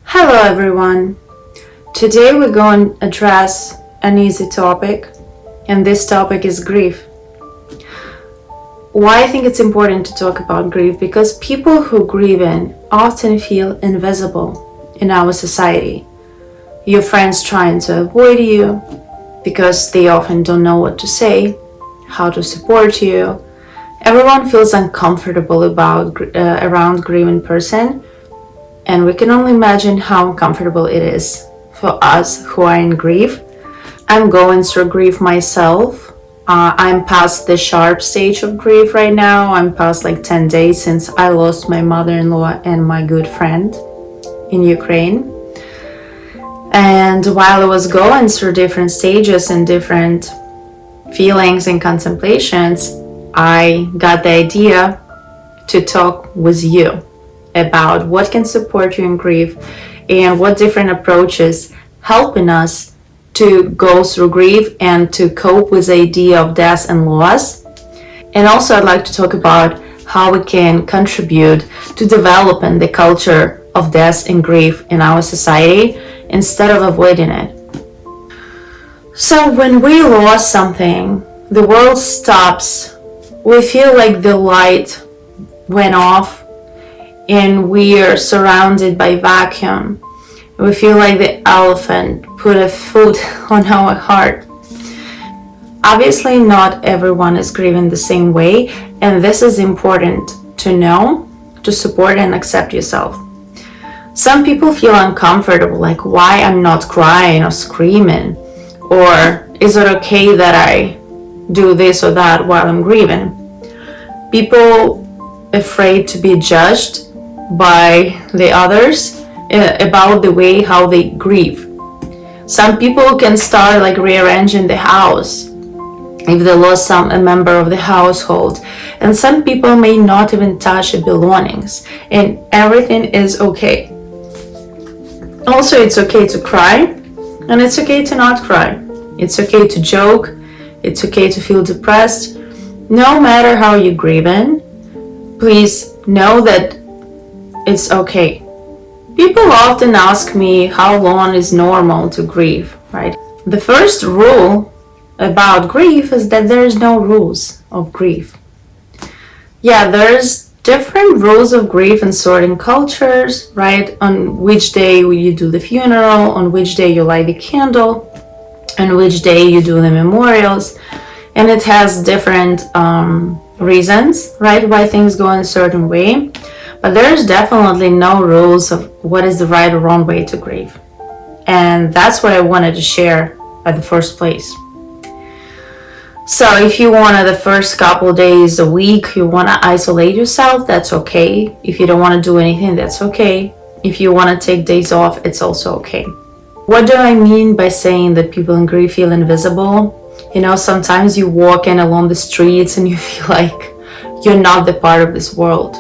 Hello everyone. Today we're going to address an easy topic, and this topic is grief. Why I think it's important to talk about grief? Because people who grieve often feel invisible in our society. Your friends trying to avoid you because they often don't know what to say, how to support you. Everyone feels uncomfortable around grieving person. And we can only imagine how uncomfortable it is for us who are in grief. I'm going through grief myself. I'm past the sharp stage of grief right now. I'm past 10 days since I lost my mother-in-law and my good friend in Ukraine. And while I was going through different stages and different feelings and contemplations, I got the idea to talk with you about what can support you in grief and what different approaches helping us to go through grief and to cope with the idea of death and loss. And also I'd like to talk about how we can contribute to developing the culture of death and grief in our society instead of avoiding it. So when we lost something, the world stops. We feel like the light went off and we are surrounded by vacuum. We feel like the elephant put a foot on our heart. Obviously, not everyone is grieving the same way, and this is important to know, to support and accept yourself. Some people feel uncomfortable, like why I'm not crying or screaming, or is it okay that I do this or that while I'm grieving? People afraid to be judged by the others about the way how they grieve. Some people can start rearranging the house if they lost a member of the household, and some people may not even touch the belongings, and everything is okay. Also, it's okay to cry, and it's okay to not cry. It's okay to joke. It's okay to feel depressed. No matter how you're grieving, please know that it's okay. People often ask me how long is normal to grieve, right? The first rule about grief is that there is no rules of grief. Yeah, there's different rules of grief in certain cultures, right? On which day you do the funeral, on which day you light the candle, on which day you do the memorials. And it has different reasons, right, why things go in a certain way. But there's definitely no rules of what is the right or wrong way to grieve. And that's what I wanted to share at the first place. So if you want the first couple days, a week, you want to isolate yourself, that's okay. If you don't want to do anything, that's okay. If you want to take days off, it's also okay. What do I mean by saying that people in grief feel invisible? Sometimes you walk in along the streets and you feel like you're not the part of this world.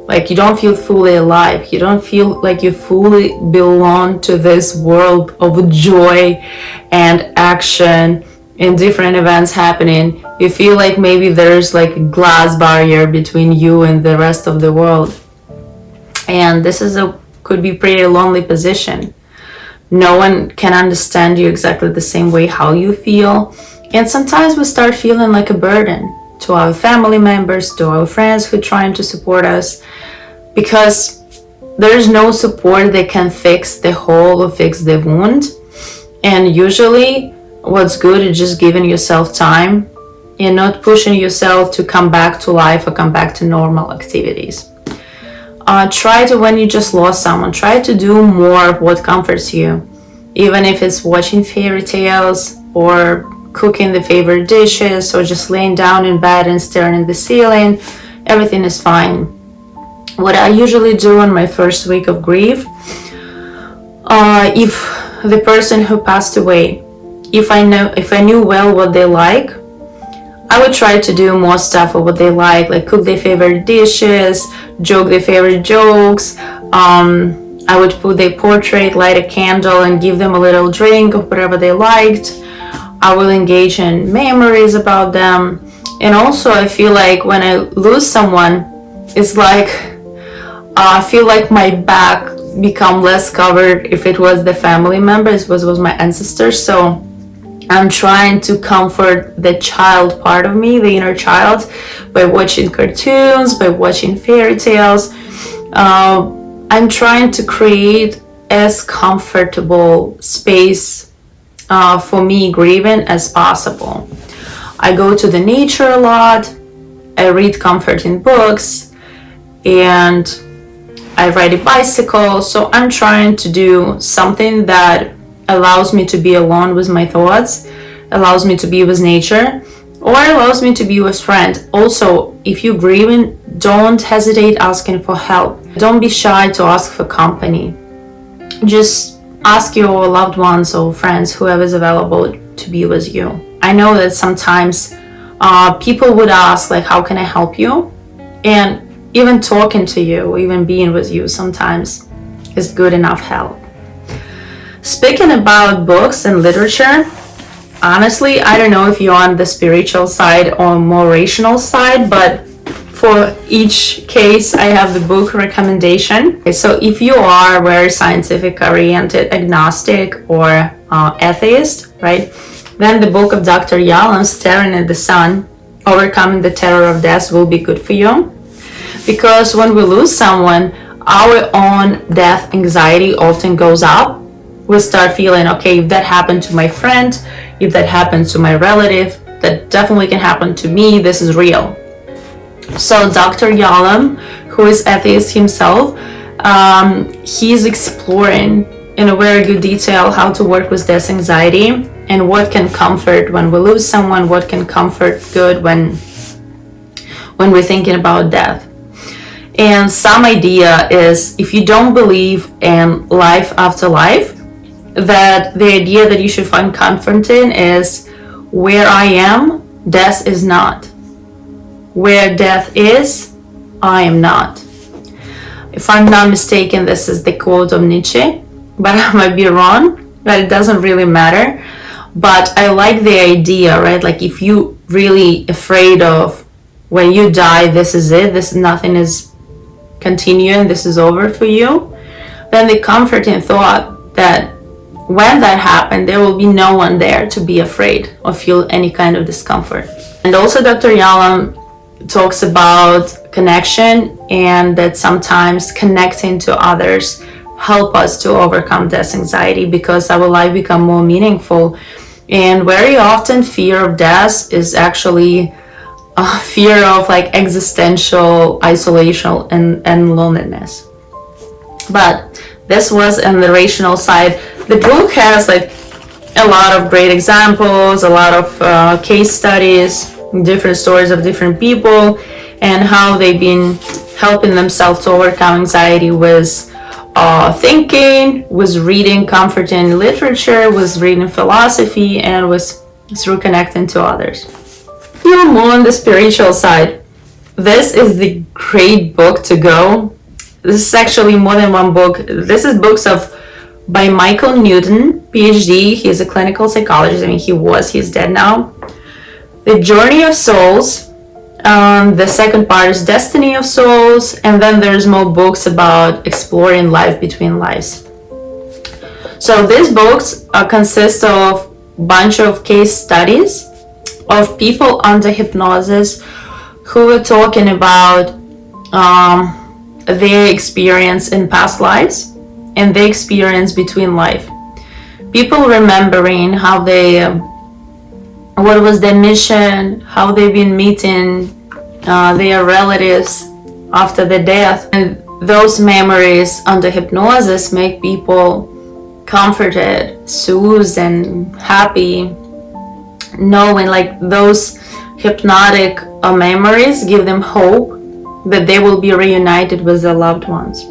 Like you don't feel fully alive. You don't feel like you fully belong to this world of joy and action and different events happening. You feel like maybe there's a glass barrier between you and the rest of the world. And this could be pretty lonely position. No one can understand you exactly the same way how you feel. And sometimes we start feeling like a burden to our family members, to our friends who are trying to support us, because there's no support that can fix the hole or fix the wound. And usually what's good is just giving yourself time and not pushing yourself to come back to life or come back to normal activities. Try to, when you just lost someone, try to do more of what comforts you, even if it's watching fairy tales or cooking the favorite dishes or just laying down in bed and staring at the ceiling. Everything is fine. What I usually do on my first week of grief, if the person who passed away, if I knew well what they like, I would try to do more stuff of what they like cook their favorite dishes, joke their favorite jokes. I would put their portrait, light a candle, and give them a little drink of whatever they liked. I will engage in memories about them. And also I feel like when I lose someone, it's like I feel like my back become less covered if it was the family members, was my ancestors. So I'm trying to comfort the child part of me, the inner child, by watching cartoons, by watching fairy tales. I'm trying to create as comfortable space for me grieving as possible. I go to the nature a lot, I read comforting books, and I ride a bicycle. So I'm trying to do something that allows me to be alone with my thoughts, allows me to be with nature, or allows me to be with friends. Also, if you're grieving, don't hesitate asking for help. Don't be shy to ask for company. Just ask your loved ones or friends, whoever is available, to be with you. I know that sometimes people would ask, like, how can I help you? And even talking to you, even being with you sometimes is good enough help. Speaking about books and literature, honestly, I don't know if you're on the spiritual side or more rational side, but for each case, I have the book recommendation. So if you are very scientific oriented, agnostic, or atheist, right, then the book of Dr. Yalom, Staring at the Sun, Overcoming the Terror of Death, will be good for you. Because when we lose someone, our own death anxiety often goes up. We start feeling, okay, if that happened to my friend, if that happened to my relative, that definitely can happen to me, this is real. So Dr. Yalom, who is atheist himself, he's exploring in a very good detail how to work with death anxiety and what can comfort when we lose someone, what can comfort good when we're thinking about death. And some idea is, if you don't believe in life after life, that the idea that you should find comfort in is, where I am, death is not. Where death is, I am not. If I'm not mistaken, this is the quote of Nietzsche, but I might be wrong, but it doesn't really matter. But I like the idea, right? Like, if you really afraid of when you die, this is it, this nothing is continuing, this is over for you, then the comforting thought that when that happened, there will be no one there to be afraid or feel any kind of discomfort. And also Dr. Yalom talks about connection, and that sometimes connecting to others help us to overcome death anxiety, because our life become more meaningful. And very often fear of death is actually a fear of like existential isolation and loneliness. But this was on the rational side. The book has like a lot of great examples, a lot of case studies, different stories of different people, and how they've been helping themselves to overcome anxiety with thinking, with reading comforting literature, with reading philosophy, and with through connecting to others. If you're more on the spiritual side, this is the great book to go. This is actually more than one book. This is books by Michael Newton, PhD. He's a clinical psychologist. I mean, he's dead now. The Journey of Souls. The second part is Destiny of Souls. And then there's more books about exploring life between lives. So these books consist of a bunch of case studies of people under hypnosis who were talking about their experience in past lives and their experience between life. People remembering how what was their mission, how they've been meeting their relatives after their death. And those memories under hypnosis make people comforted, soothed, and happy, knowing like those hypnotic memories give them hope that they will be reunited with their loved ones.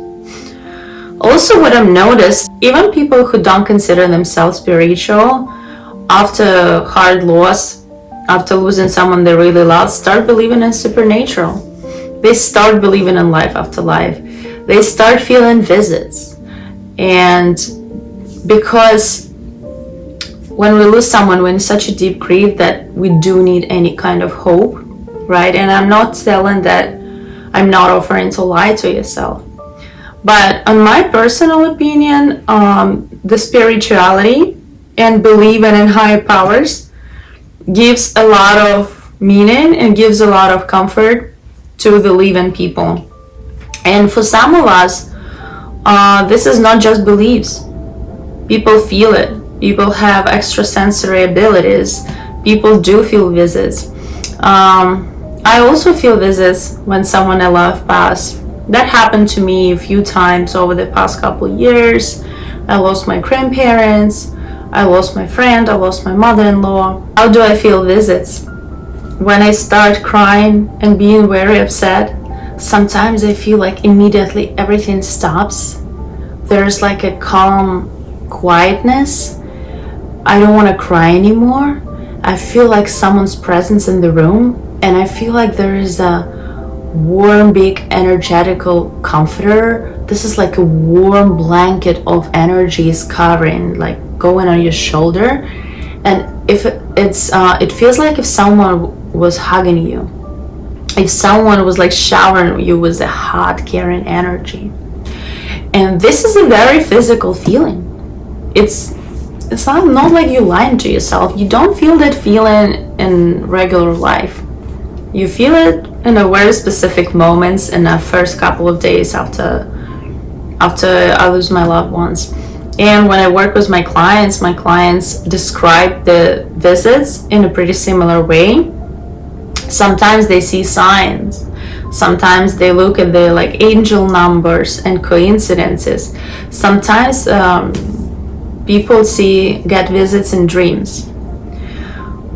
Also, what I've noticed, even people who don't consider themselves spiritual, after hard loss, after losing someone they really love, start believing in supernatural. They start believing in life after life. They start feeling visits. And because when we lose someone, we're in such a deep grief that we do need any kind of hope, right? And I'm not telling that, I'm not offering to lie to yourself. But on my personal opinion, the spirituality and believing in higher powers gives a lot of meaning and gives a lot of comfort to the living people. And for some of us, this is not just beliefs. People feel it. People have extrasensory abilities. People do feel visits. I also feel visits when someone I love passed. That happened to me a few times over the past couple of years. I lost my grandparents. I lost my friend. I lost my mother-in-law. How do I feel visits? When I start crying and being very upset, sometimes I feel like immediately everything stops. There's like a calm quietness. I don't want to cry anymore. I feel like someone's presence in the room, and I feel like there is a warm, big, energetical comforter. This is like a warm blanket of energy is covering, like going on your shoulder. And if it feels like if someone was hugging you, if someone was like showering you with a hot, caring energy. And this is a very physical feeling. It's not like you're lying to yourself. You don't feel that feeling in regular life. You feel it in a very specific moments in the first couple of days after I lose my loved ones. And when I work with my clients describe the visits in a pretty similar way. Sometimes they see signs. Sometimes they look at the like angel numbers and coincidences. Sometimes people get visits in dreams.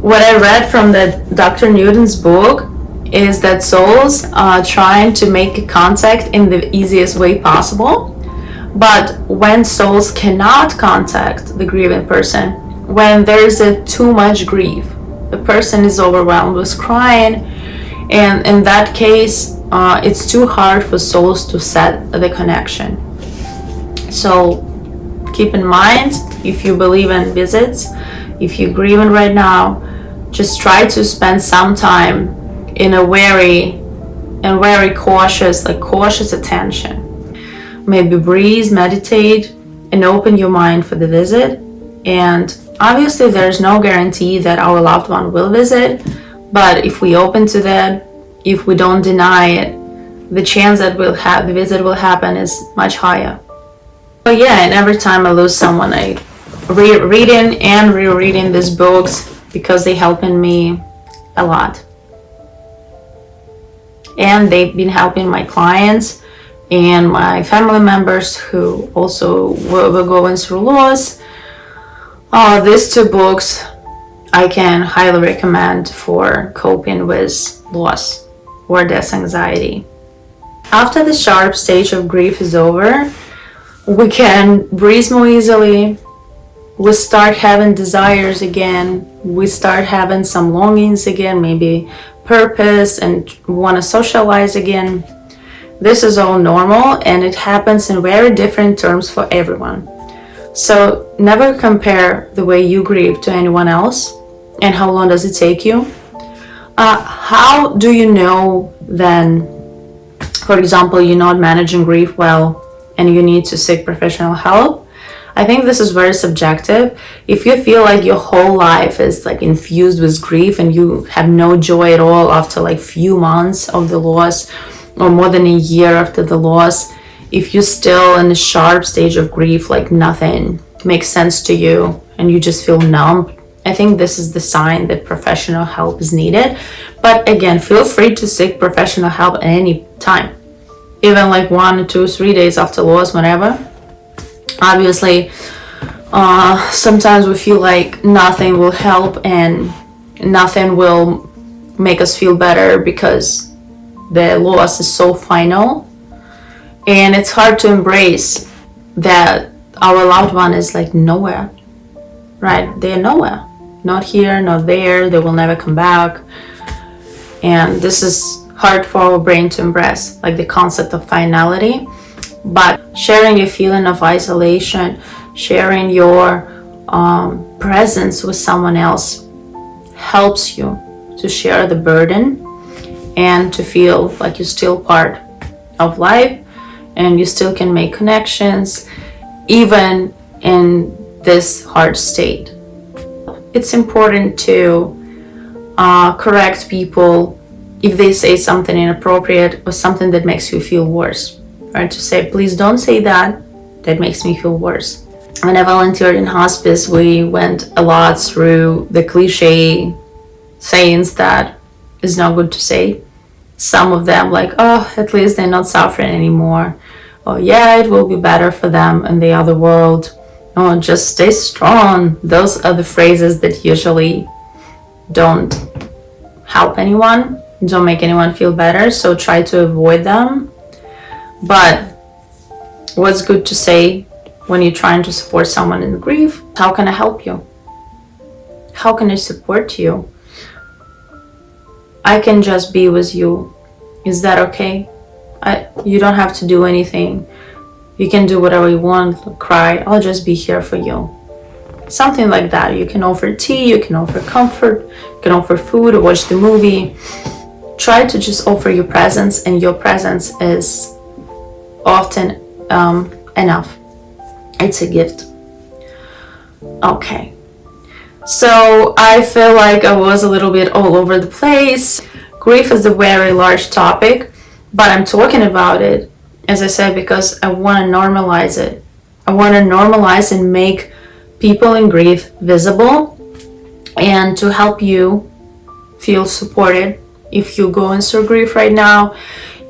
What I read from the Dr. Newton's book is that souls are trying to make contact in the easiest way possible. But when souls cannot contact the grieving person, when there's too much grief, the person is overwhelmed with crying, and in that case, it's too hard for souls to set the connection. So keep in mind, if you believe in visits, if you're grieving right now, just try to spend some time in a very cautious attention. Maybe breathe, meditate, and open your mind for the visit. And obviously there's no guarantee that our loved one will visit, but if we open to that, if we don't deny it, the chance that the visit will happen is much higher. But yeah, and every time I lose someone, I reading and rereading these books because they helping me a lot. And they've been helping my clients and my family members who also were going through loss. These two books I can highly recommend for coping with loss or death anxiety. After the sharp stage of grief is over, we can breathe more easily. We start having desires again. We start having some longings again, maybe purpose, and want to socialize again. This is all normal, and it happens in very different terms for everyone. So never compare the way you grieve to anyone else. And how long does it take you? How do you know then, for example, you're not managing grief well and you need to seek professional help? I think this is very subjective. If you feel like your whole life is like infused with grief and you have no joy at all after like few months of the loss or more than a year after the loss, if you're still in a sharp stage of grief, like nothing makes sense to you and you just feel numb, I think this is the sign that professional help is needed. But again, feel free to seek professional help at any time, even like 1, 2, 3 days after loss, whenever. Obviously, sometimes we feel like nothing will help and nothing will make us feel better because the loss is so final. And it's hard to embrace that our loved one is like nowhere, right? They're nowhere. Not here, not there. They will never come back. And this is hard for our brain to embrace, like the concept of finality. But sharing your feeling of isolation, sharing your presence with someone else helps you to share the burden and to feel like you're still part of life and you still can make connections even in this hard state. It's important to correct people if they say something inappropriate or something that makes you feel worse, or to say, please don't say that, that makes me feel worse. When I volunteered in hospice, we went a lot through the cliche sayings that is not good to say. Some of them like, oh, at least they're not suffering anymore. Oh yeah, it will be better for them in the other world. Oh, just stay strong. Those are the phrases that usually don't help anyone, don't make anyone feel better, so try to avoid them. But what's good to say when you're trying to support someone in grief? How can I help you? How can I support you? I can just be with you. Is that okay? You don't have to do anything. You can do whatever you want, cry. I'll just be here for you. Something like that. You can offer tea, you can offer comfort, you can offer food, or watch the movie. Try to just offer your presence, and your presence is often enough. It's a gift. Okay. So I feel like I was a little bit all over the place. Grief is a very large topic, but I'm talking about it, as I said, because I want to normalize it. I want to normalize and make people in grief visible, and to help you feel supported if you're going through grief right now.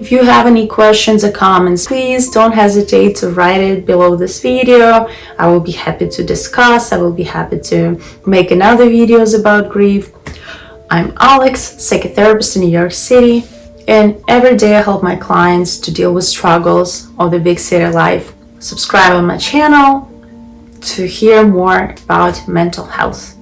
If you have any questions or comments, please don't hesitate to write it below this video. I will be happy to discuss. I will be happy to make another videos about grief. I'm Alex, psychotherapist in New York City, and every day I help my clients to deal with struggles of the big city life. Subscribe on my channel to hear more about mental health.